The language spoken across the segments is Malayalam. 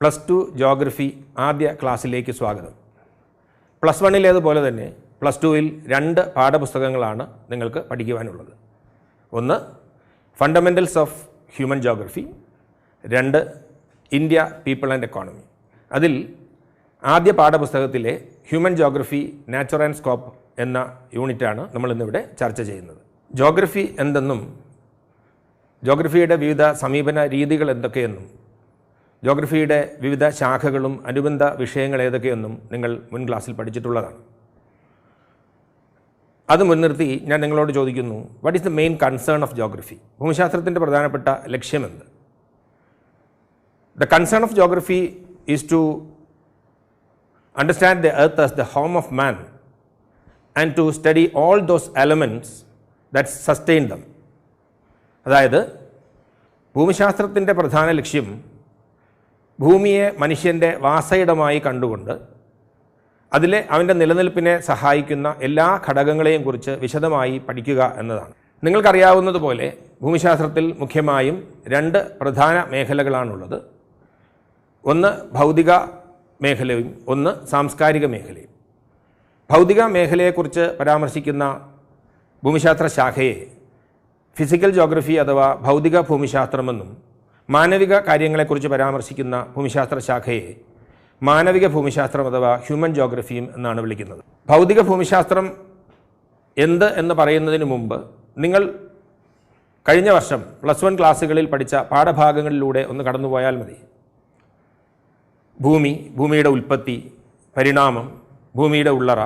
+2 ജോഗ്രഫി ആദ്യ ക്ലാസ്സിലേക്ക് സ്വാഗതം. +1-ലേതുപോലെ തന്നെ +2-ൽ 2 പാഠപുസ്തകങ്ങളാണ് നിങ്ങൾക്ക് പഠിക്കുവാനുള്ളത്. ഒന്ന് fundamentals of human geography, 2 India people and economy. അതിൽ ആദ്യ പാഠപുസ്തകത്തിലെ human geography nature and scope എന്ന യൂണിറ്റാണ് നമ്മളിന്നിവിടെ ചർച്ച ചെയ്യുന്നത്. ജോഗ്രഫി എന്തെന്നും ജോഗ്രഫിയുടെ വിവിധ സമീപന രീതികൾ എന്തൊക്കെയെന്നും ജോഗ്രഫിയുടെ വിവിധ ശാഖകളും അനുബന്ധ വിഷയങ്ങൾ ഏതൊക്കെയെന്നും നിങ്ങൾ മുൻ ക്ലാസ്സിൽ പഠിച്ചിട്ടുള്ളതാണ്. അത് മുൻനിർത്തി ഞാൻ നിങ്ങളോട് ചോദിക്കുന്നു, what is the main concern of geography? ഭൂമിശാസ്ത്രത്തിൻ്റെ പ്രധാനപ്പെട്ട ലക്ഷ്യമെന്ത്? The concern of geography is to understand the earth as the home of man and to study all those elements that sustain them. അതായത് ഭൂമിശാസ്ത്രത്തിൻ്റെ പ്രധാന ലക്ഷ്യം ഭൂമിയെ മനുഷ്യൻ്റെ വാസയിടമായി കണ്ടുകൊണ്ട് അതിലെ അവൻ്റെ നിലനിൽപ്പിനെ സഹായിക്കുന്ന എല്ലാ ഘടകങ്ങളെയും കുറിച്ച് വിശദമായി പഠിക്കുക എന്നതാണ്. നിങ്ങൾക്കറിയാവുന്നതുപോലെ ഭൂമിശാസ്ത്രത്തിൽ മുഖ്യമായും 2 പ്രധാന മേഖലകളാണുള്ളത്. ഒന്ന് ഭൗതിക മേഖലയും ഒന്ന് സാംസ്കാരിക മേഖലയും. ഭൗതിക മേഖലയെക്കുറിച്ച് പരാമർശിക്കുന്ന ഭൂമിശാസ്ത്ര ശാഖയെ ഫിസിക്കൽ ജോഗ്രഫി അഥവാ ഭൗതിക ഭൂമിശാസ്ത്രമെന്നും മാനവിക കാര്യങ്ങളെക്കുറിച്ച് പരാമർശിക്കുന്ന ഭൂമിശാസ്ത്ര ശാഖയെ മാനവിക ഭൂമിശാസ്ത്രം അഥവാ ഹ്യൂമൻ ജോഗ്രഫിയും എന്നാണ് വിളിക്കുന്നത്. ഭൗതിക ഭൂമിശാസ്ത്രം എന്ത് എന്ന് പറയുന്നതിന് മുമ്പ് നിങ്ങൾ കഴിഞ്ഞ വർഷം +1 ക്ലാസ്സുകളിൽ പഠിച്ച പാഠഭാഗങ്ങളിലൂടെ ഒന്ന് കടന്നുപോയാൽ മതി. ഭൂമിയുടെ ഉൽപ്പത്തി, പരിണാമം, ഭൂമിയുടെ ഉള്ളറ,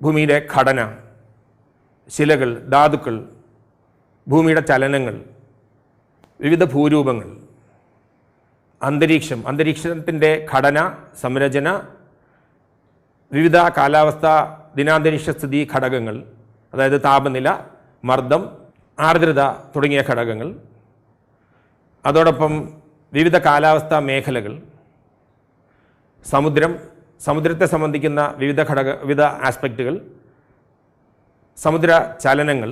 ഭൂമിയുടെ ഘടന, ശിലകൾ, ധാതുക്കൾ, ഭൂമിയുടെ ചലനങ്ങൾ, വിവിധ ഭൂരൂപങ്ങൾ, അന്തരീക്ഷത്തിൻ്റെ ഘടന, സംരചന, വിവിധ കാലാവസ്ഥ ദിനാന്തരീക്ഷ സ്ഥിതി ഘടകങ്ങൾ, അതായത് താപനില, മർദ്ദം, ആർദ്രത തുടങ്ങിയ ഘടകങ്ങൾ, അതോടൊപ്പം വിവിധ കാലാവസ്ഥാ മേഖലകൾ, സമുദ്രത്തെ സംബന്ധിക്കുന്ന വിവിധ ആസ്പെക്റ്റുകൾ, സമുദ്ര ചലനങ്ങൾ,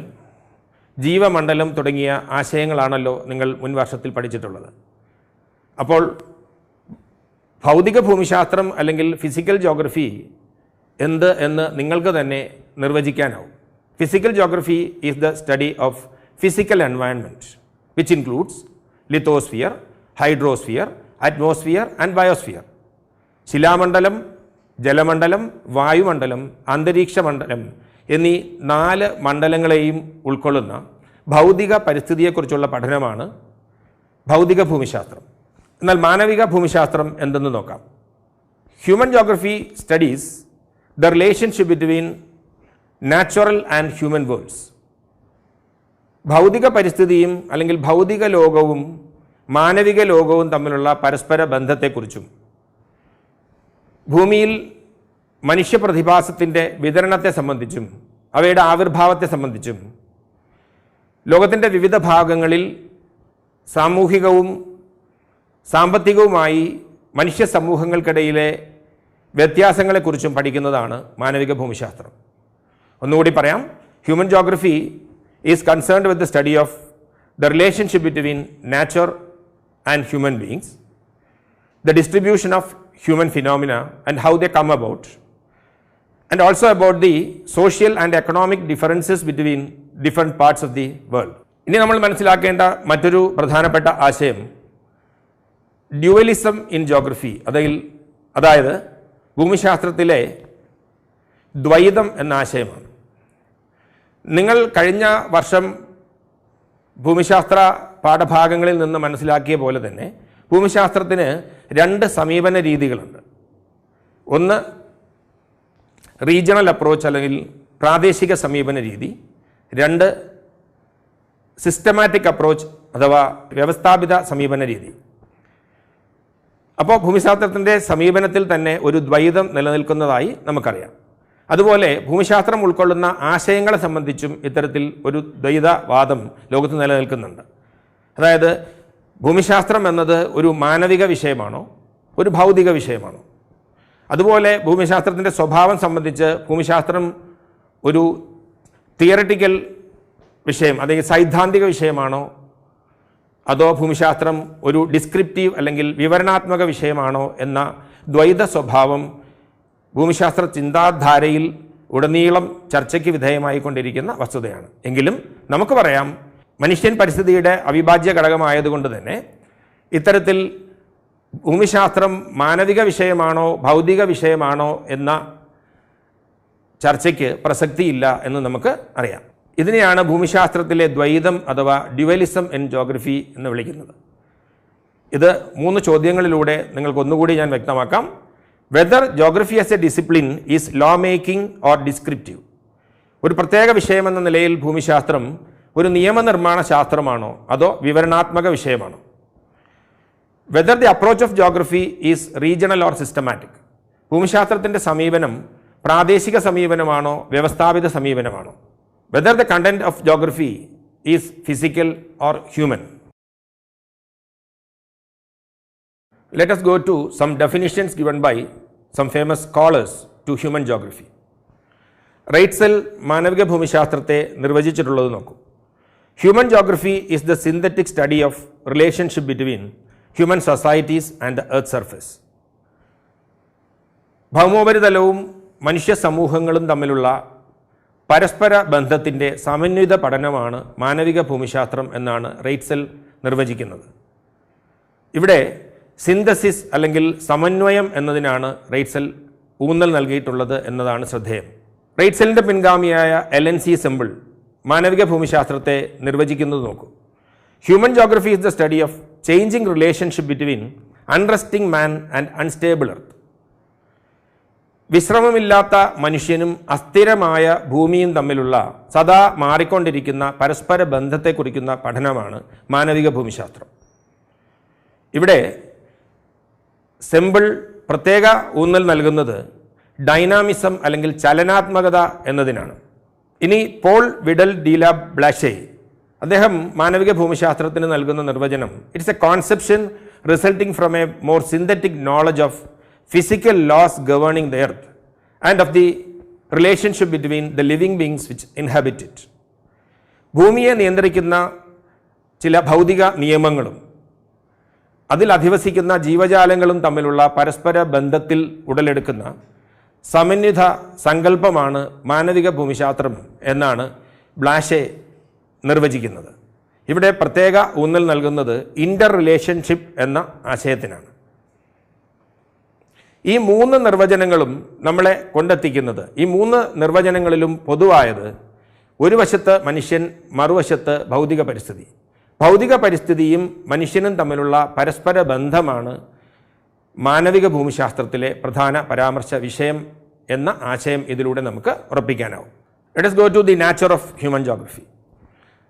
ജീവമണ്ഡലം തുടങ്ങിയ ആശയങ്ങളാണല്ലോ നിങ്ങൾ മുൻ വർഷത്തിൽ പഠിച്ചിട്ടുള്ളത്. അപ്പോൾ ഭൗതിക ഭൂമിശാസ്ത്രം അല്ലെങ്കിൽ ഫിസിക്കൽ ജോഗ്രഫി എന്ത് എന്ന് നിങ്ങൾക്ക് തന്നെ നിർവചിക്കാനാവും. Physical geography is the study of physical environment which includes lithosphere, hydrosphere, atmosphere and biosphere. ശിലാമണ്ഡലം, ജലമണ്ഡലം, വായുമണ്ഡലം, അന്തരീക്ഷ മണ്ഡലം എന്നീ 4 മണ്ഡലങ്ങളെയും ഉൾക്കൊള്ളുന്ന ഭൗതിക പരിസ്ഥിതിയെക്കുറിച്ചുള്ള പഠനമാണ് ഭൗതിക ഭൂമിശാസ്ത്രം. എന്നാൽ മാനവിക ഭൂമിശാസ്ത്രം എന്തെന്ന് നോക്കാം. Human geography studies the relationship between natural and human worlds. ഭൗതിക പരിസ്ഥിതിയും അല്ലെങ്കിൽ ഭൗതിക ലോകവും മാനവിക ലോകവും തമ്മിലുള്ള പരസ്പര ബന്ധത്തെക്കുറിച്ചും ഭൂമിയിൽ മനുഷ്യപ്രതിഭാസത്തിൻ്റെ വിതരണത്തെ സംബന്ധിച്ചും അവയുടെ ആവിർഭാവത്തെ സംബന്ധിച്ചും ലോകത്തിൻ്റെ വിവിധ ഭാഗങ്ങളിൽ സാമൂഹികവും സാമ്പത്തികവുമായി മനുഷ്യ സമൂഹങ്ങൾക്കിടയിലെ വ്യത്യാസങ്ങളെക്കുറിച്ചും പഠിക്കുന്നതാണ് മാനവിക ഭൂമിശാസ്ത്രം. ഒന്നുകൂടി പറയാം, human geography is concerned with the study of the relationship between nature and human beings, the distribution of human phenomena and how they come about, and also about the social and economic differences between different parts of the world. ഇനി നമ്മൾ മനസ്സിലാക്കേണ്ട മറ്റൊരു പ്രധാനപ്പെട്ട ആശയം ഡ്യുവലിസം ഇൻ ജോഗ്രഫി, അതായത് ഭൂമിശാസ്ത്രത്തിലെ ദ്വൈതം എന്ന ആശയമാണ്. നിങ്ങൾ കഴിഞ്ഞ വർഷം ഭൂമിശാസ്ത്ര പാഠഭാഗങ്ങളിൽ നിന്ന് മനസ്സിലാക്കിയ പോലെ തന്നെ ഭൂമിശാസ്ത്രത്തിന് 2 സമീപന രീതികളുണ്ട്. ഒന്ന് റീജിയണൽ അപ്രോച്ച് അല്ലെങ്കിൽ പ്രാദേശിക സമീപന രീതി, 2 സിസ്റ്റമാറ്റിക് അപ്രോച്ച് അഥവാ വ്യവസ്ഥാപിത സമീപന രീതി. അപ്പോൾ ഭൂമിശാസ്ത്രത്തിൻ്റെ സമീപനത്തിൽ തന്നെ ഒരു ദ്വൈതം നിലനിൽക്കുന്നതായി നമുക്കറിയാം. അതുപോലെ ഭൂമിശാസ്ത്രം ഉൾക്കൊള്ളുന്ന ആശയങ്ങളെ സംബന്ധിച്ചും ഇത്തരത്തിൽ ഒരു ദ്വൈതവാദം ലോകത്ത് നിലനിൽക്കുന്നുണ്ട്. അതായത് ഭൂമിശാസ്ത്രം എന്നത് ഒരു മാനവിക വിഷയമാണോ ഒരു ഭൗതിക വിഷയമാണോ? അതുപോലെ ഭൂമിശാസ്ത്രത്തിൻ്റെ സ്വഭാവം സംബന്ധിച്ച് ഭൂമിശാസ്ത്രം ഒരു തിയററ്റിക്കൽ വിഷയം അല്ലെങ്കിൽ സൈദ്ധാന്തിക വിഷയമാണോ അതോ ഭൂമിശാസ്ത്രം ഒരു ഡിസ്ക്രിപ്റ്റീവ് അല്ലെങ്കിൽ വിവരണാത്മക വിഷയമാണോ എന്ന ദ്വൈത സ്വഭാവം ഭൂമിശാസ്ത്ര ചിന്താധാരയിൽ ഉടനീളം ചർച്ചയ്ക്ക് വിധേയമായിക്കൊണ്ടിരിക്കുന്ന വസ്തുതയാണ്. എങ്കിലും നമുക്ക് പറയാം, മനുഷ്യൻ പരിസ്ഥിതിയുടെ അവിഭാജ്യ ഘടകമായതുകൊണ്ട് തന്നെ ഇത്തരത്തിൽ ഭൂമിശാസ്ത്രം മാനവിക വിഷയമാണോ ഭൗതിക വിഷയമാണോ എന്ന ചർച്ചയ്ക്ക് പ്രസക്തിയില്ല എന്ന് നമുക്ക് അറിയാം. ഇതിനെയാണ് ഭൂമിശാസ്ത്രത്തിലെ ദ്വൈതം അഥവാ ഡ്യുവലിസം ഇൻ ജോഗ്രഫി എന്ന് വിളിക്കുന്നത്. ഇത് 3 ചോദ്യങ്ങളിലൂടെ നിങ്ങൾക്കൊന്നുകൂടി ഞാൻ വ്യക്തമാക്കാം. Whether geography as A discipline is law making or descriptive. ഒരു പ്രത്യേക വിഷയമെന്ന നിലയിൽ ഭൂമിശാസ്ത്രം ഒരു നിയമനിർമ്മാണ ശാസ്ത്രമാണോ അതോ വിവരണാത്മക വിഷയമാണോ? Whether the approach of geography is regional or systematic. ഭൂമിശാസ്ത്രത്തിൻ്റെ സമീപനം പ്രാദേശിക സമീപനമാണോ വ്യവസ്ഥാപിത സമീപനമാണോ? Whether the content of geography is physical or human. Let us go to some definitions given by some famous scholars to human geography. Ratzel മാനവിക ഭൂമിശാസ്ത്രത്തെ നിർവചിച്ചിട്ടുള്ളത് നോക്കൂ. Human geography is the synthetic study of relationship between human societies and the earth surface. ഭൗമോപരിതലവും മനുഷ്യ സമൂഹങ്ങളും തമ്മിലുള്ള പരസ്പര ബന്ധത്തിൻ്റെ സമന്വിത പഠനമാണ് മാനവിക ഭൂമിശാസ്ത്രം എന്നാണ് റൈറ്റ്സെൽ നിർവചിക്കുന്നത്. ഇവിടെ സിന്തസിസ് അല്ലെങ്കിൽ സമന്വയം എന്നതിനാണ് റൈറ്റ്സെൽ ഊന്നൽ നൽകിയിട്ടുള്ളത് എന്നതാണ് ശ്രദ്ധേയം. റൈറ്റ്സെലിൻ്റെ പിൻഗാമിയായ LNC സെമ്പിൾ മാനവിക ഭൂമിശാസ്ത്രത്തെ നിർവചിക്കുന്നത് നോക്കൂ. Human geography is the study of changing relationship between unresting man and unstable earth. വിശ്രമമില്ലാത്ത മനുഷ്യനും അസ്ഥിരമായ ഭൂമിയും തമ്മിലുള്ള സദാ മാറിക്കൊണ്ടിരിക്കുന്ന പരസ്പര ബന്ധത്തെ കുറിക്കുന്ന പഠനമാണ് മാനവിക ഭൂമിശാസ്ത്രം. ഇവിടെ സെമ്പിൾ പ്രത്യേക ഊന്നൽ നൽകുന്നത് ഡൈനാമിസം അല്ലെങ്കിൽ ചലനാത്മകത എന്നതിനാണ്. ഇനി പോൾ വിഡൽ ഡീല ബ്ലാഷെ അദ്ദേഹം മാനവിക ഭൂമിശാസ്ത്രത്തിന് നൽകുന്ന നിർവചനം, it's A Concepcion resulting from A more synthetic knowledge of physical laws governing the earth and of the relationship between the living beings which inhabit it. ഭൂമിയെ നിയന്ത്രിക്കുന്ന ചില ഭൗതിക നിയമങ്ങളും അതിൽ അധിവസിക്കുന്ന ജീവജാലങ്ങളും തമ്മിലുള്ള പരസ്പര ബന്ധത്തിൽ ഉടലെടുക്കുന്ന സമന്വിത സങ്കല്പമാണ് മാനവിക ഭൂമിശാസ്ത്രം എന്നാണ് ബ്ലാഷെ നിർവചിക്കുന്നത്. ഇവിടെ പ്രത്യേക ഊന്നൽ നൽകുന്നത് ഇന്റർ റിലേഷൻഷിപ്പ് എന്ന ആശയത്തിനാണ്. ഈ 3 നിർവചനങ്ങളും നമ്മളെ കൊണ്ടെത്തിക്കുന്നത്, ഈ 3 നിർവചനങ്ങളിലും പൊതുവായത് ഒരു വശത്ത് മനുഷ്യൻ, മറുവശത്ത് ഭൗതിക പരിസ്ഥിതി. ഭൗതിക പരിസ്ഥിതിയും മനുഷ്യനും തമ്മിലുള്ള പരസ്പര ബന്ധമാണ് മാനവിക ഭൂമിശാസ്ത്രത്തിലെ പ്രധാന പരാമർശ വിഷയം എന്ന ആശയം ഇതിലൂടെ നമുക്ക് ഉറപ്പിക്കാനാവും. Let us go to the nature of human geography.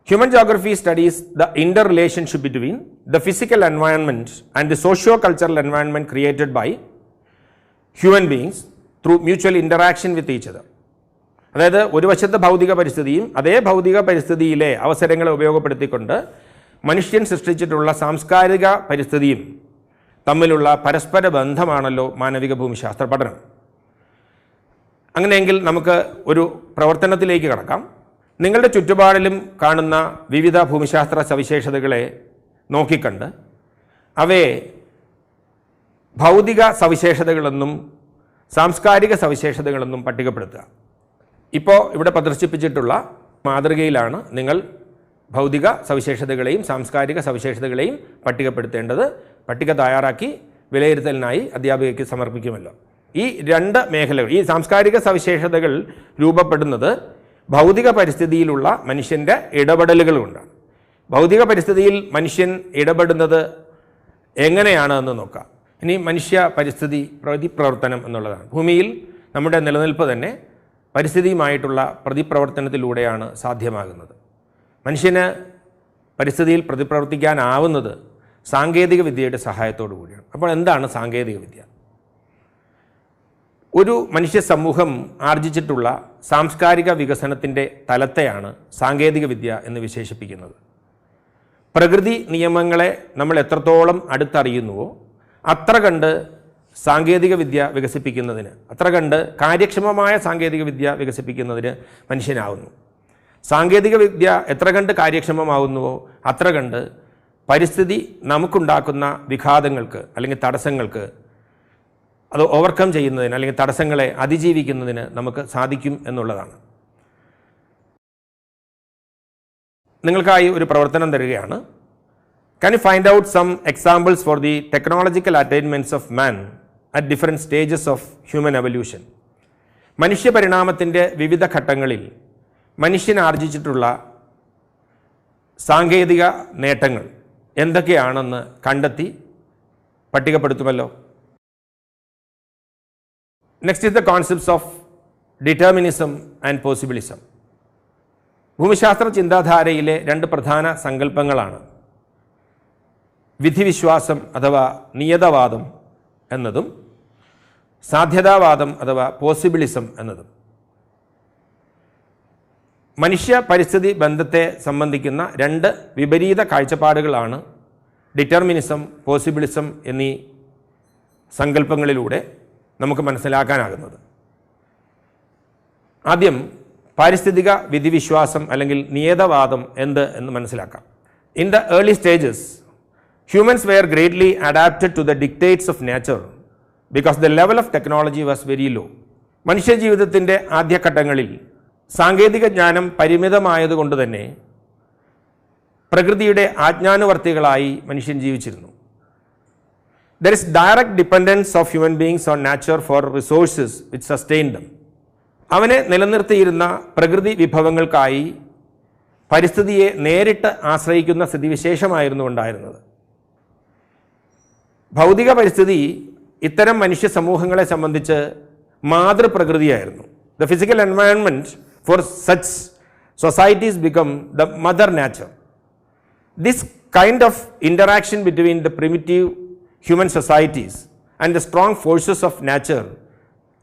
Human geography studies the interrelationship between the physical environment and the socio-cultural environment created by human beings through mutual interaction with each other. അതായത് ഒരു വശത്ത് ഭൗതിക പരിസ്ഥിതിയും അതേ ഭൗതിക പരിസ്ഥിതിയിലെ അവസരങ്ങളെ ഉപയോഗപ്പെടുത്തിക്കൊണ്ട് മനുഷ്യൻ സൃഷ്ടിച്ചിട്ടുള്ള സാംസ്കാരിക പരിസ്ഥിതിയും തമ്മിലുള്ള പരസ്പര ബന്ധമാണല്ലോ മാനവിക ഭൂമിശാസ്ത്ര പഠനം. അങ്ങനെയെങ്കിൽ നമുക്ക് ഒരു പ്രവർത്തനത്തിലേക്ക് കടക്കാം. നിങ്ങളുടെ ചുറ്റുപാടിലും കാണുന്ന വിവിധ ഭൂമിശാസ്ത്ര സവിശേഷതകളെ നോക്കിക്കണ്ട് അവയെ ഭൗതിക സവിശേഷതകളെന്നും സാംസ്കാരിക സവിശേഷതകളെന്നും പട്ടികപ്പെടുത്തുക. ഇപ്പോൾ ഇവിടെ പ്രദർശിപ്പിച്ചിട്ടുള്ള മാതൃകയിലാണ് നിങ്ങൾ ഭൗതിക സവിശേഷതകളെയും സാംസ്കാരിക സവിശേഷതകളെയും പട്ടികപ്പെടുത്തേണ്ടത്. പട്ടിക തയ്യാറാക്കി വിലയിരുത്തലിനായി അധ്യാപികയ്ക്ക് സമർപ്പിക്കുമല്ലോ. ഈ 2 മേഖലകൾ, ഈ സാംസ്കാരിക സവിശേഷതകൾ രൂപപ്പെടുന്നത് ഭൗതിക പരിസ്ഥിതിയിലുള്ള മനുഷ്യൻ്റെ ഇടപെടലുകൾ കൊണ്ടാണ്. ഭൗതിക പരിസ്ഥിതിയിൽ മനുഷ്യൻ ഇടപെടുന്നത് എങ്ങനെയാണ് എന്ന് നോക്കാം. ഇനി മനുഷ്യ പരിസ്ഥിതി പ്രതിപ്രവർത്തനം എന്നുള്ളതാണ്. ഭൂമിയിൽ നമ്മുടെ നിലനിൽപ്പ് തന്നെ പരിസ്ഥിതിയുമായിട്ടുള്ള പ്രതിപ്രവർത്തനത്തിലൂടെയാണ് സാധ്യമാകുന്നത്. മനുഷ്യന് പരിസ്ഥിതിയിൽ പ്രതിപ്രവർത്തിക്കാനാവുന്നത് സാങ്കേതിക വിദ്യയുടെ സഹായത്തോടു കൂടിയാണ്. അപ്പോൾ എന്താണ് സാങ്കേതിക വിദ്യ? ഒരു മനുഷ്യ സമൂഹം ആർജിച്ചിട്ടുള്ള സാംസ്കാരിക വികസനത്തിൻ്റെ തലത്തെയാണ് സാങ്കേതിക വിദ്യ എന്ന് വിശേഷിപ്പിക്കുന്നത്. പ്രകൃതി നിയമങ്ങളെ നമ്മൾ എത്രത്തോളം അടുത്തറിയുന്നുവോ അത്ര കണ്ട് സാങ്കേതിക വിദ്യ വികസിപ്പിക്കുന്നതിന്, അത്ര കണ്ട് കാര്യക്ഷമമായ സാങ്കേതിക വിദ്യ വികസിപ്പിക്കുന്നതിന് മനുഷ്യനാവുന്നു. സാങ്കേതിക വിദ്യ എത്ര കണ്ട് കാര്യക്ഷമമാവുന്നുവോ അത്ര കണ്ട് പരിസ്ഥിതി നമുക്കുണ്ടാക്കുന്ന വിഘാതങ്ങൾക്ക് അല്ലെങ്കിൽ തടസ്സങ്ങൾക്ക് അത് ഓവർകം ചെയ്യുന്നതിന് അല്ലെങ്കിൽ തടസ്സങ്ങളെ അതിജീവിക്കുന്നതിന് നമുക്ക് സാധിക്കും എന്നുള്ളതാണ്. നിങ്ങൾക്കായി ഒരു പ്രവർത്തനം തരികയാണ്. Can you find out some examples for the technological attainments of man at different stages of human evolution? മനുഷ്യ പരിണാമത്തിൻ്റെ വിവിധ ഘട്ടങ്ങളിൽ മനുഷ്യൻ ആർജിച്ചിട്ടുള്ള സാങ്കേതിക നേട്ടങ്ങൾ എന്തൊക്കെയാണെന്ന് കണ്ടെത്തി പട്ടികപ്പെടുത്തുമല്ലോ. Next is the concepts of determinism and possibilism. ഭൂമിശാസ്ത്ര ചിന്താധാരയിലെ രണ്ട് പ്രധാന സങ്കല്പങ്ങളാണ് വിധിവിശ്വാസം അഥവാ നിയതവാദം എന്നതും സാധ്യതാവാദം അഥവാ പോസിബിളിസം എന്നതും. മനുഷ്യ പരിസ്ഥിതി ബന്ധത്തെ സംബന്ധിക്കുന്ന രണ്ട് വിപരീത കാഴ്ചപ്പാടുകളാണ് ഡിറ്റർമിനിസം, പോസിബിളിസം എന്നീ സങ്കല്പങ്ങളിലൂടെ നമുക്ക് മനസ്സിലാക്കാനാകുന്നത്. ആദ്യം പാരിസ്ഥിതിക വിധിവിശ്വാസം അല്ലെങ്കിൽ നിയതവാദം എന്ത് എന്ന് മനസ്സിലാക്കാം. In the early stages humans were greatly adapted to the dictates of nature because the level of technology was very low. മനുഷ്യജീവിതത്തിൻ്റെ ആദ്യഘട്ടങ്ങളിൽ സാങ്കേതിക ജ്ഞാനം പരിമിതമായതുകൊണ്ട് തന്നെ പ്രകൃതിയുടെ ആജ്ഞാനുവർത്തികളായി മനുഷ്യൻ ജീവിച്ചിരുന്നു. There is direct dependence of human beings on nature for resources which sustain them. അവനെ നിലനിർത്തിയിരുന്ന പ്രകൃതി വിഭവങ്ങൾക്കായി പരിസ്ഥിതിയെ നേരിട്ട് ആശ്രയിക്കുന്ന സ്ഥിതിവിശേഷമായിരുന്നു ഉണ്ടായിരുന്നത്. ഭൗതിക പരിസ്ഥിതി ഇത്തരം മനുഷ്യ സമൂഹങ്ങളെ സംബന്ധിച്ച് മാതൃപ്രകൃതിയായിരുന്നു. The physical environment for such societies become the mother nature. This kind of interaction between the primitive human societies and the strong forces of nature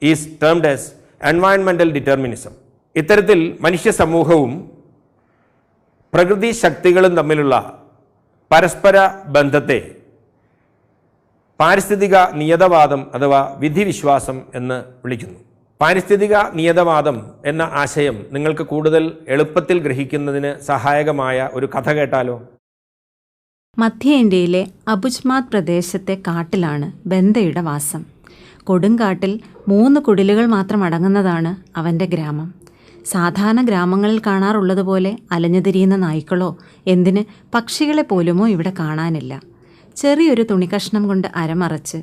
is termed as എൻവയൺമെൻ്റൽ ഡിറ്റർമിനിസം. ഇത്തരത്തിൽ മനുഷ്യ സമൂഹവും പ്രകൃതി ശക്തികളും തമ്മിലുള്ള പരസ്പര ബന്ധത്തെ പാരിസ്ഥിതിക നിയതവാദം അഥവാ വിധിവിശ്വാസം എന്ന് വിളിക്കുന്നു. പാരിസ്ഥിതിക നിയതവാദം എന്ന ആശയം നിങ്ങൾക്ക് കൂടുതൽ എളുപ്പത്തിൽ ഗ്രഹിക്കുന്നതിന് സഹായകമായ ഒരു കഥ കേട്ടാലോ? മധ്യ ഇന്ത്യയിലെ അബുജ്മാത് പ്രദേശത്തെ കാട്ടിലാണ് ബന്ദയുടെ വാസം. കൊടുങ്കാട്ടിൽ 3 കുടിലുകൾ മാത്രം അടങ്ങുന്നതാണ് അവൻ്റെ ഗ്രാമം. സാധാരണ ഗ്രാമങ്ങളിൽ കാണാറുള്ളതുപോലെ അലഞ്ഞുതിരിയുന്ന നായ്ക്കളോ എന്തിന് പക്ഷികളെ പോലുമോ ഇവിടെ കാണാനില്ല. ചെറിയൊരു തുണിക്കഷ്ണം കൊണ്ട് അരമറച്ച്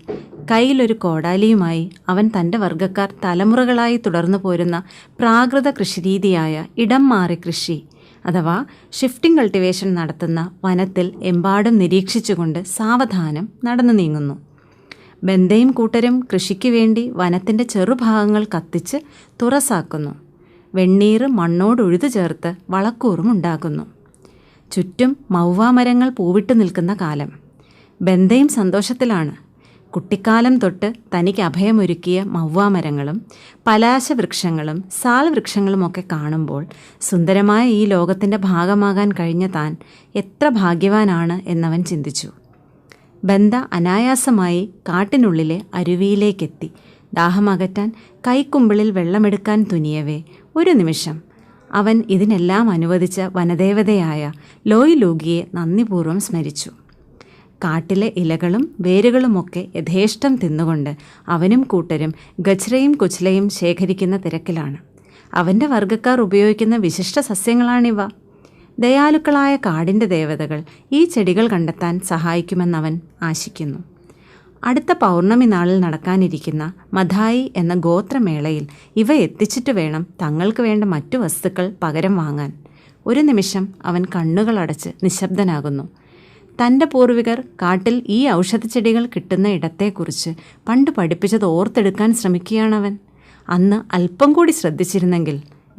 കയ്യിലൊരു കോടാലിയുമായി അവൻ തൻ്റെ വർഗ്ഗക്കാർ തലമുറകളായി തുടർന്നു പോരുന്ന പ്രാകൃത കൃഷിരീതിയായ ഇടം മാറി കൃഷി അഥവാ ഷിഫ്റ്റിംഗ് കൾട്ടിവേഷൻ നടത്തുന്ന വനത്തിൽ എമ്പാടും നിരീക്ഷിച്ചുകൊണ്ട് സാവധാനം നടന്നു നീങ്ങുന്നു. ബന്ദയും കൂട്ടരും കൃഷിക്ക് വേണ്ടി വനത്തിൻ്റെ ചെറുഭാഗങ്ങൾ കത്തിച്ച് തുറസാക്കുന്നു. വെണ്ണീറ് മണ്ണോടൊഴുതു ചേർത്ത് വളക്കൂറും ഉണ്ടാക്കുന്നു. ചുറ്റും മൗവാമരങ്ങൾ പൂവിട്ടു നിൽക്കുന്ന കാലം. ബന്ദയും സന്തോഷത്തിലാണ്. കുട്ടിക്കാലം തൊട്ട് തനിക്ക് അഭയമൊരുക്കിയ മൗവാമരങ്ങളും പലാശവൃക്ഷങ്ങളും സാൽ വൃക്ഷങ്ങളുമൊക്കെ കാണുമ്പോൾ സുന്ദരമായ ഈ ലോകത്തിൻ്റെ ഭാഗമാകാൻ കഴിഞ്ഞ താൻ എത്ര ഭാഗ്യവാനാണ് എന്നവൻ ചിന്തിച്ചു. ബന്ദ അനായാസമായി കാട്ടിനുള്ളിലെ അരുവിയിലേക്കെത്തി. ദാഹമകറ്റാൻ കൈക്കുമ്പിളിൽ വെള്ളമെടുക്കാൻ തുനിയവേ ഒരു നിമിഷം അവൻ ഇതിനെല്ലാം അനുവദിച്ച വനദേവതയായ ലോയ് ലൂഗിയെ നന്ദിപൂർവ്വം സ്മരിച്ചു. കാട്ടിലെ ഇലകളും വേരുകളുമൊക്കെ യഥേഷ്ടം തിന്നുകൊണ്ട് അവനും കൂട്ടരും ഗജ്രയും കുച്ലയും ശേഖരിക്കുന്ന തിരക്കിലാണ്. അവൻ്റെ വർഗ്ഗക്കാർ ഉപയോഗിക്കുന്ന വിശിഷ്ട സസ്യങ്ങളാണിവ. ദയാലുക്കളായ കാടിൻ്റെ ദേവതകൾ ഈ ചെടികൾ കണ്ടെത്താൻ സഹായിക്കുമെന്നവൻ ആശിക്കുന്നു. അടുത്ത പൗർണമി നാളിൽ നടക്കാനിരിക്കുന്ന മധായി എന്ന ഗോത്രമേളയിൽ ഇവ എത്തിച്ചിട്ട് വേണം തങ്ങൾക്ക് വേണ്ട മറ്റു വസ്തുക്കൾ പകരം വാങ്ങാൻ. ഒരു നിമിഷം അവൻ കണ്ണുകളടച്ച് നിശബ്ദനാകുന്നു. തൻ്റെ പൂർവികർ കാട്ടിൽ ഈ ഔഷധച്ചെടികൾ കിട്ടുന്ന ഇടത്തെക്കുറിച്ച് പണ്ട് പഠിപ്പിച്ചത് ഓർത്തെടുക്കാൻ ശ്രമിക്കുകയാണവൻ. അന്ന് അല്പം കൂടി ശ്രദ്ധിച്ചിരുന്നെങ്കിൽ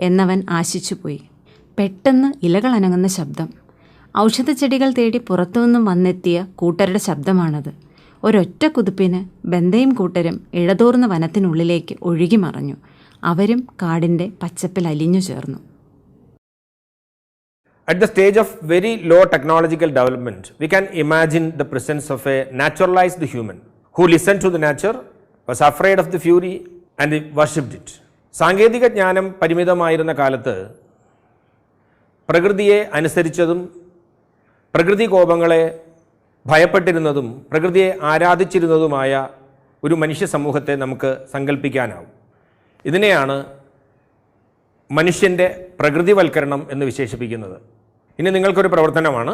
എന്നവൻ ആശിച്ചുപോയി. പെട്ടെന്ന് ഇലകൾ അനങ്ങുന്ന ശബ്ദം. ഔഷധച്ചെടികൾ തേടി പുറത്തുനിന്നും വന്നെത്തിയ കൂട്ടരുടെ ശബ്ദമാണത്. ഒരൊറ്റ കുതിപ്പിന് ബന്ദയും കൂട്ടരും ഇഴതൂർന്ന വനത്തിനുള്ളിലേക്ക് ഒഴുകി മറഞ്ഞു. അവരും കാടിൻ്റെ പച്ചപ്പിൽ അലിഞ്ഞു ചേർന്നു. At the stage of very low technological development, we can imagine the presence of a naturalized human who listened to the nature, was afraid of the fury and worshipped it. സാങ്കേതിക ജ്ഞാനം പരിമിതമായിരുന്ന കാലത്ത് പ്രകൃതിയെ അനുസരിച്ചതും പ്രകൃതി കോപങ്ങളെ ഭയപ്പെട്ടിരുന്നതും പ്രകൃതിയെ ആരാധിച്ചിരുന്നതുമായ ഒരു മനുഷ്യ സമൂഹത്തെ നമുക്ക് സങ്കല്പിക്കാനാവും. ഇതിനെയാണ് മനുഷ്യൻ്റെ പ്രകൃതിവൽക്കരണം എന്ന് വിശേഷിപ്പിക്കുന്നത്. ഇനി നിങ്ങൾക്കൊരു പ്രവർത്തനമാണ്.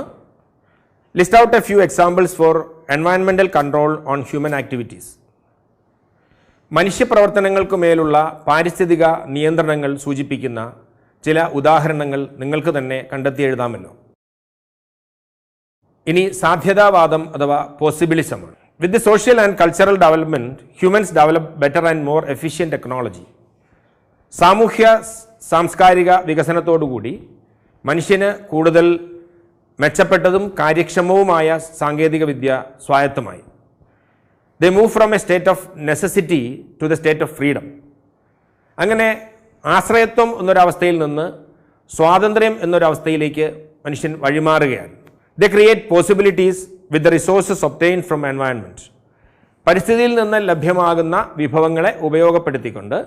List out a few examples for environmental control on human activities. മനുഷ്യപ്രവർത്തനങ്ങൾക്ക് മേലുള്ള പാരിസ്ഥിതിക നിയന്ത്രണങ്ങൾ സൂചിപ്പിക്കുന്ന ചില ഉദാഹരണങ്ങൾ നിങ്ങൾക്ക് തന്നെ കണ്ടെത്തി എഴുതാമല്ലോ. ഇനി സാധ്യതാവാദം അഥവാ പോസിബിലിസമാണ്. With the social and cultural development humans develop better and more efficient technology. സാമൂഹ്യ സാംസ്കാരിക വികസനത്തോടുകൂടി മനുഷ്യന് കൂടുതൽ മെച്ചപ്പെട്ടതും കാര്യക്ഷമവുമായ സാങ്കേതികവിദ്യ സ്വായത്തമായി. They move from a state of necessity to the state of freedom. അങ്ങനെ ആശ്രയത്വം എന്നൊരവസ്ഥയിൽ നിന്ന് സ്വാതന്ത്ര്യം എന്നൊരവസ്ഥയിലേക്ക് മനുഷ്യൻ വഴിമാറുകയാണ്. They create possibilities with the resources obtained from environment. പരിസ്ഥിതിയിൽ നിന്ന് ലഭ്യമാകുന്ന വിഭവങ്ങളെ ഉപയോഗപ്പെടുത്തിക്കൊണ്ട്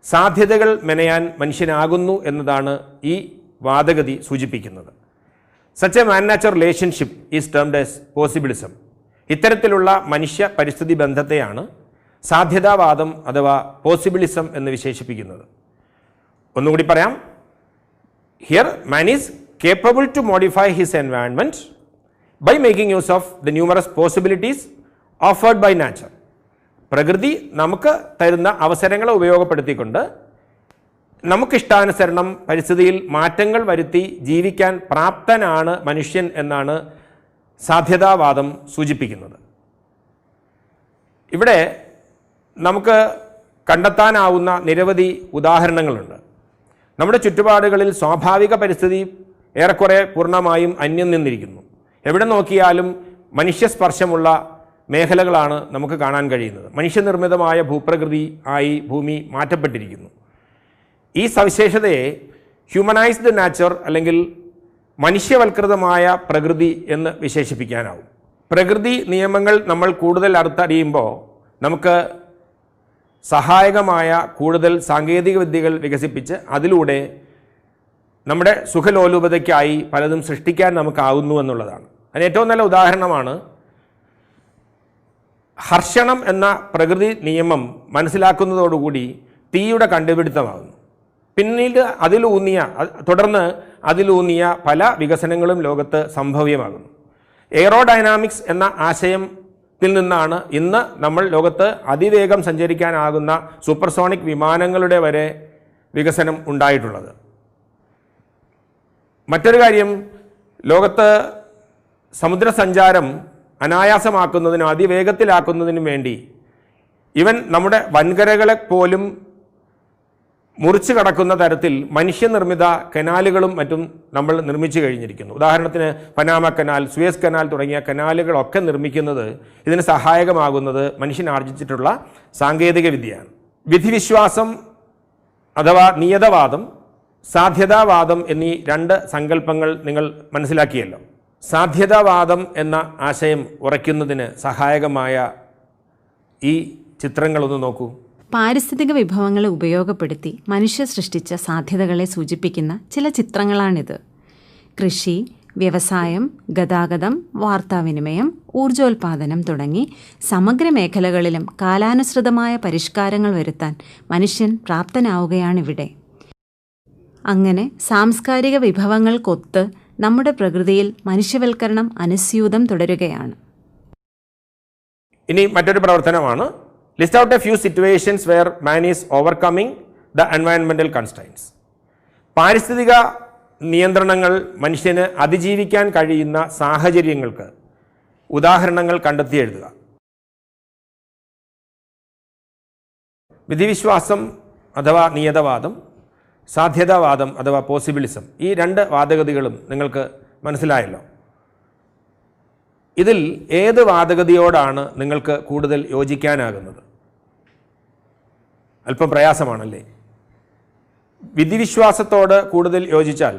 സാധ്യതകൾ മെനയാൻ മനുഷ്യനാകുന്നു എന്നതാണ് ഈ വാദഗതി സൂചിപ്പിക്കുന്നത്. Such a man nature relationship is termed as possibilism. ഇത്തരത്തിലുള്ള മനുഷ്യ പരിസ്ഥിതി ബന്ധത്തെയാണ് സാധ്യതാവാദം അഥവാ പോസിബിലിസം എന്ന് വിശേഷിപ്പിക്കുന്നത്. ഒന്നുകൂടി പറയാം. Here man is capable to modify his environment by making use of the numerous possibilities offered by nature. പ്രകൃതി നമുക്ക് തരുന്ന അവസരങ്ങളെ ഉപയോഗപ്പെടുത്തിക്കൊണ്ട് നമുക്കിഷ്ടാനുസരണം പരിസ്ഥിതിയിൽ മാറ്റങ്ങൾ വരുത്തി ജീവിക്കാൻ പ്രാപ്തനാണ് മനുഷ്യൻ എന്നാണ് സാധ്യതാവാദം സൂചിപ്പിക്കുന്നത്. ഇവിടെ നമുക്ക് കണ്ടെത്താനാവുന്ന നിരവധി ഉദാഹരണങ്ങളുണ്ട്. നമ്മുടെ ചുറ്റുപാടുകളിൽ സ്വാഭാവിക പരിസ്ഥിതി ഏറെക്കുറെ പൂർണ്ണമായും അന്യം നിന്നിരിക്കുന്നു. എവിടെ നോക്കിയാലും മനുഷ്യസ്പർശമുള്ള മേഖലകളാണ് നമുക്ക് കാണാൻ കഴിയുന്നത്. മനുഷ്യനിർമ്മിതമായ ഭൂപ്രകൃതി ആയി ഭൂമി മാറ്റപ്പെട്ടിരിക്കുന്നു. ഈ സവിശേഷതയെ ഹ്യൂമനൈസ്ഡ് നാച്ചർ അല്ലെങ്കിൽ മനുഷ്യവൽകൃതമായ പ്രകൃതി എന്ന് വിശേഷിപ്പിക്കാനാവും. പ്രകൃതി നിയമങ്ങൾ നമ്മൾ കൂടുതൽ അടുത്തറിയുമ്പോൾ നമുക്ക് സഹായകമായ കൂടുതൽ സാങ്കേതിക വിദ്യകൾ വികസിപ്പിച്ച് അതിലൂടെ നമ്മുടെ സുഖലോലുപതയ്ക്കായി പലതും സൃഷ്ടിക്കാൻ നമുക്കാവുന്നു എന്നുള്ളതാണ്. അതിന് ഏറ്റവും നല്ല ഉദാഹരണമാണ് ഹർഷണം എന്ന പ്രകൃതി നിയമം മനസ്സിലാക്കുന്നതോടുകൂടി തീയുടെ കണ്ടുപിടുത്തമാകുന്നു. പിന്നീട് തുടർന്ന് അതിലൂന്നിയ പല വികസനങ്ങളും ലോകത്ത് സംഭവ്യമാകുന്നു. എയറോഡൈനാമിക്സ് എന്ന ആശയത്തിൽ നിന്നാണ് ഇന്ന് നമ്മൾ ലോകത്ത് അതിവേഗം സഞ്ചരിക്കാനാകുന്ന സൂപ്പർസോണിക് വിമാനങ്ങളുടെ വരെ വികസനം ഉണ്ടായിട്ടുള്ളത്. മറ്റൊരു കാര്യം, ലോകത്ത് സമുദ്രസഞ്ചാരം അനായാസമാക്കുന്നതിനും അതിവേഗത്തിലാക്കുന്നതിനും വേണ്ടി ഇവൻ നമ്മുടെ വൻകരകളെ പോലും മുറിച്ചു കടക്കുന്ന തരത്തിൽ മനുഷ്യനിർമ്മിത കനാലുകളും മറ്റും നമ്മൾ നിർമ്മിച്ചു കഴിഞ്ഞിരിക്കുന്നു. ഉദാഹരണത്തിന് പനാമ കനാൽ, സുയസ് കനാൽ തുടങ്ങിയ കനാലുകളൊക്കെ നിർമ്മിക്കുന്നത് ഇതിന് സഹായകമാകുന്നത് മനുഷ്യൻ ആർജിച്ചിട്ടുള്ള സാങ്കേതിക വിദ്യയാണ്. വിധിവിശ്വാസം അഥവാ നിയതവാദം, സാധ്യതാവാദം എന്നീ രണ്ട് സങ്കല്പങ്ങൾ നിങ്ങൾ മനസ്സിലാക്കിയല്ലോ. സാധ്യതാവാദം എന്ന ആശയം ഉറയ്ക്കുന്നതിന് സഹായകമായ ഈ ചിത്രങ്ങളൊന്ന് നോക്കൂ. പാരിസ്ഥിതിക വിഭവങ്ങളെ ഉപയോഗപ്പെടുത്തി മനുഷ്യ സൃഷ്ടിച്ച സാധ്യതകളെ സൂചിപ്പിക്കുന്ന ചില ചിത്രങ്ങളാണിത്. കൃഷി, വ്യവസായം, ഗതാഗതം, വാർത്താവിനിമയം, ഊർജോൽപാദനം തുടങ്ങി സമഗ്ര മേഖലകളിലും കാലാനുസൃതമായ പരിഷ്കാരങ്ങൾ വരുത്താൻ മനുഷ്യൻ പ്രാപ്തനാവുകയാണിവിടെ. അങ്ങനെ സാംസ്കാരിക വിഭവങ്ങൾക്കൊത്ത് നമ്മുടെ പ്രകൃതിയിൽ മനുഷ്യവൽക്കരണം അനുസ്യൂതം തുടരുകയാണ്. ഇനി മറ്റൊരു പ്രവർത്തനമാണ്. List out a few situations where man is overcoming the environmental constraints. പാരിസ്ഥിതിക നിയന്ത്രണങ്ങൾ മനുഷ്യന് അതിജീവിക്കാൻ കഴിയുന്ന സാഹചര്യങ്ങൾക്ക് ഉദാഹരണങ്ങൾ കണ്ടെത്തി എഴുതുക. വിധിവിശ്വാസം അഥവാ നിയതവാദം, സാധ്യതാവാദം അഥവാ പോസിബിലിസം, ഈ രണ്ട് വാദഗതികളും നിങ്ങൾക്ക് മനസ്സിലായല്ലോ. ഇതിൽ ഏത് വാദഗതിയോടാണ് നിങ്ങൾക്ക് കൂടുതൽ യോജിക്കാനാകുന്നത്? അല്പം പ്രയാസമാണല്ലേ. വിധിവിശ്വാസത്തോട് കൂടുതൽ യോജിച്ചാൽ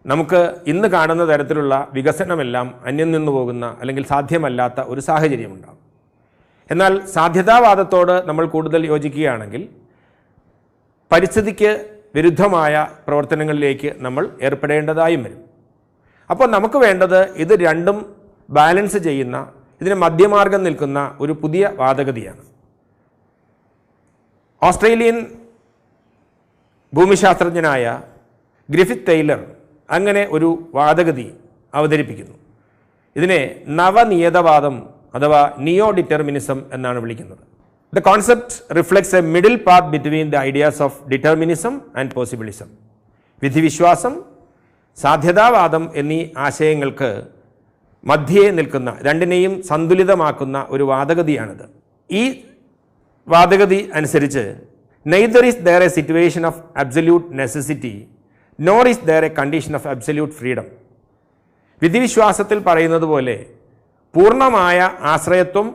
നമുക്ക് ഇന്ന് കാണുന്ന തരത്തിലുള്ള വികസനമെല്ലാം അന്യം നിന്നു പോകുന്ന അല്ലെങ്കിൽ സാധ്യമല്ലാത്ത ഒരു സാഹചര്യമുണ്ടാകും. എന്നാൽ സാധ്യതാവാദത്തോട് നമ്മൾ കൂടുതൽ യോജിക്കുകയാണെങ്കിൽ പരിസ്ഥിതിക്ക് വിരുദ്ധമായ പ്രവർത്തനങ്ങളിലേക്ക് നമ്മൾ ഏർപ്പെടേണ്ടതായും വരും. അപ്പോൾ നമുക്ക് വേണ്ടത് ഇത് രണ്ടും ബാലൻസ് ചെയ്യുന്ന, ഇതിന് മധ്യമാർഗം നിൽക്കുന്ന ഒരു പുതിയ വാദഗതിയാണ്. ഓസ്ട്രേലിയൻ ഭൂമിശാസ്ത്രജ്ഞനായ ഗ്രിഫിത്ത് ടൈലർ അങ്ങനെ ഒരു വാദഗതി അവതരിപ്പിക്കുന്നു. ഇതിനെ നവനിയതവാദം അഥവാ നിയോ ഡിറ്റർമിനിസം എന്നാണ് വിളിക്കുന്നത്. The concept reflects a middle path between the ideas of determinism and possibilism. വിധിവിശ്വാസം, സാധ്യതാവാദം എന്നീ ആശയങ്ങൾക്ക് മധ്യേ നിൽക്കുന്ന, രണ്ടിനെയും സന്തുലിതമാക്കുന്ന ഒരു വാദഗതിയാണിത്. ഈ വാദഗതി അനുസരിച്ച് neither is there a situation of absolute necessity nor is there a condition of absolute freedom. വിധിവിശ്വാസത്തിൽ പറയുന്നത് പോലെ പൂർണ്ണമായ ആശ്രയത്വം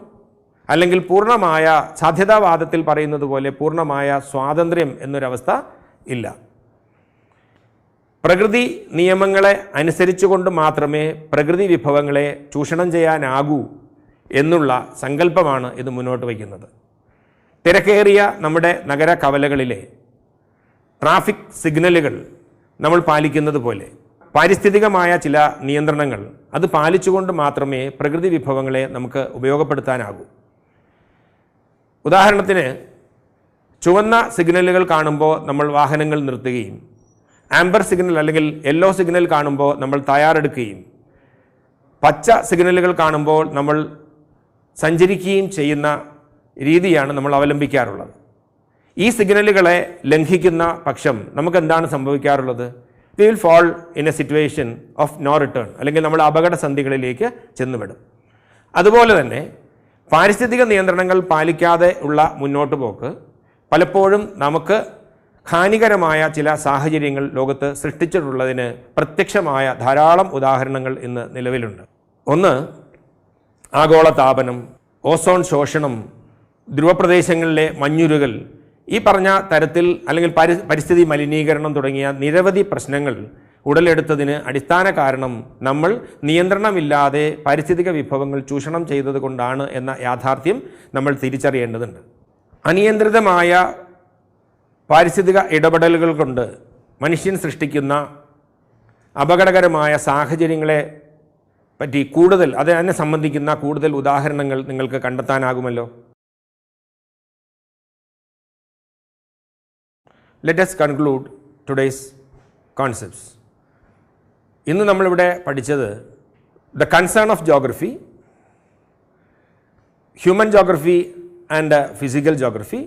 അല്ലെങ്കിൽ പൂർണ്ണമായ സാധ്യതാവാദത്തിൽ പറയുന്നത് പോലെ പൂർണ്ണമായ സ്വാതന്ത്ര്യം എന്നൊരവസ്ഥ ഇല്ല. പ്രകൃതി നിയമങ്ങളെ അനുസരിച്ചുകൊണ്ട് മാത്രമേ പ്രകൃതി വിഭവങ്ങളെ ചൂഷണം ചെയ്യാനാകൂ എന്നുള്ള സങ്കല്പമാണ് ഇത് മുന്നോട്ട് വയ്ക്കുന്നത്. തിരക്കേറിയ നമ്മുടെ നഗര കവലകളിലെ ട്രാഫിക് സിഗ്നലുകൾ നമ്മൾ പാലിക്കുന്നത് പോലെ പാരിസ്ഥിതികമായ ചില നിയന്ത്രണങ്ങൾ അത് പാലിച്ചുകൊണ്ട് മാത്രമേ പ്രകൃതി വിഭവങ്ങളെ നമുക്ക് ഉപയോഗപ്പെടുത്താനാകൂ. ഉദാഹരണത്തിന്, ചുവന്ന സിഗ്നലുകൾ കാണുമ്പോൾ നമ്മൾ വാഹനങ്ങൾ നിർത്തുകയും ആംബർ സിഗ്നൽ അല്ലെങ്കിൽ യെല്ലോ സിഗ്നൽ കാണുമ്പോൾ നമ്മൾ തയ്യാറെടുക്കുകയും പച്ച സിഗ്നലുകൾ കാണുമ്പോൾ നമ്മൾ സഞ്ചരിക്കുകയും ചെയ്യുന്ന രീതിയാണ് നമ്മൾ അവലംബിക്കാറുള്ളത്. ഈ സിഗ്നലുകളെ ലംഘിക്കുന്ന പക്ഷം നമുക്ക് എന്താണ് സംഭവിക്കാറുള്ളത്? We will fall in a situation of no return, അല്ലെങ്കിൽ നമ്മൾ അപകടസന്ധികളിലേക്ക് ചെന്നുവിടും. അതുപോലെ തന്നെ പാരിസ്ഥിതിക നിയന്ത്രണങ്ങൾ പാലിക്കാതെ ഉള്ള മുന്നോട്ട് പോക്ക് പലപ്പോഴും നമുക്ക് ഹാനികരമായ ചില സാഹചര്യങ്ങൾ ലോകത്ത് സൃഷ്ടിച്ചിട്ടുള്ളതിന് പ്രത്യക്ഷമായ ധാരാളം ഉദാഹരണങ്ങൾ ഇന്ന് നിലവിലുണ്ട്. ഒന്ന്, ആഗോളതാപനം, ഓസോൺ ശോഷണം, ധ്രുവപ്രദേശങ്ങളിലെ മഞ്ഞുരുകൽ, ഈ പറഞ്ഞ തരത്തിൽ അല്ലെങ്കിൽ പരിസ്ഥിതി മലിനീകരണം തുടങ്ങിയ നിരവധി പ്രശ്നങ്ങൾ ഉടലെടുത്തതിന് അടിസ്ഥാന കാരണം നമ്മൾ നിയന്ത്രണമില്ലാതെ പാരിസ്ഥിതിക വിഭവങ്ങൾ ചൂഷണം ചെയ്തത് കൊണ്ടാണ് എന്ന യാഥാർത്ഥ്യം നമ്മൾ തിരിച്ചറിയേണ്ടതുണ്ട്. അനിയന്ത്രിതമായ പാരിസ്ഥിതിക ഇടപെടലുകൾ കൊണ്ട് മനുഷ്യൻ സൃഷ്ടിക്കുന്ന അപകടകരമായ സാഹചര്യങ്ങളെ പറ്റി അതിനെ സംബന്ധിക്കുന്ന കൂടുതൽ ഉദാഹരണങ്ങൾ നിങ്ങൾക്ക് കണ്ടെത്താനാകുമല്ലോ. Let us conclude today's concepts. ഇന്ന് നമ്മളിവിടെ പഠിച്ചത് the concern of geography, human geography and physical geography,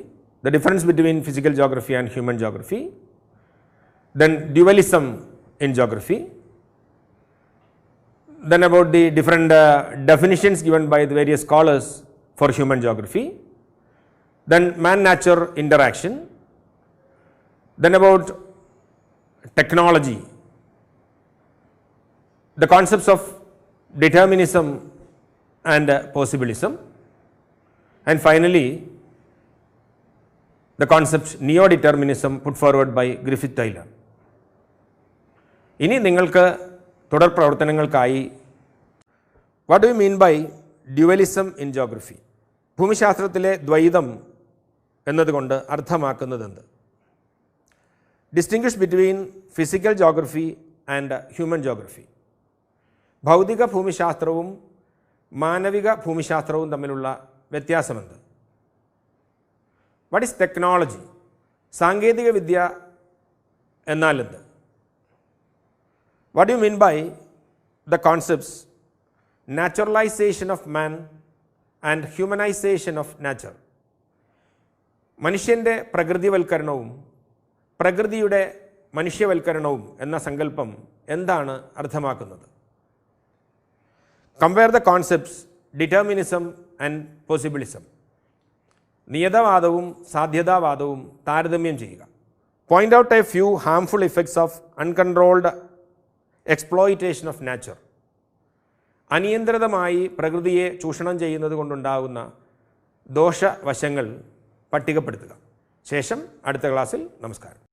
the difference between physical geography and human geography, then dualism in geography, then about the different definitions given by the various scholars for human geography, then man-nature interaction, then about technology, the concepts of determinism and possibilism, and finally the concept neo-determinism put forward by Griffith Taylor. ഇനി നിങ്ങൾക്ക് തുടർ പ്രവർത്തനങ്ങൾക്കായി what do you mean by dualism in geography? ഭൂമിശാസ്ത്രത്തിലെ ദ്വൈതം എന്നതുകൊണ്ട് അർത്ഥമാക്കുന്നതെന്ത്? Distinguish between physical geography and human geography. ഭൗതിക ഭൂമിശാസ്ത്രവും മാനവിക ഭൂമിശാസ്ത്രവും തമ്മിലുള്ള വ്യത്യാസമെന്ത്? What is technology? സാങ്കേതിക വിദ്യ എന്നാൽ എന്ത്? What you mean by the concepts naturalisation of man and humanisation of nature? മനുഷ്യൻ്റെ പ്രകൃതിവൽക്കരണവും പ്രകൃതിയുടെ മനുഷ്യവൽക്കരണവും എന്ന സങ്കല്പം എന്താണ് അർത്ഥമാക്കുന്നത്? Compare the concepts determinism and possibilism. നിയതവാദവും സാധ്യതാവാദവും താരതമ്യം ചെയ്യുക. Point out a few harmful effects of uncontrolled exploitation of nature. അനിയന്ത്രിതമായി പ്രകൃതിയെ ചൂഷണം ചെയ്യുന്നത് കൊണ്ടുണ്ടാകുന്ന ദോഷവശങ്ങൾ പട്ടികപ്പെടുത്തുക. ശേഷം അടുത്ത ക്ലാസ്സിൽ നമസ്കാരം.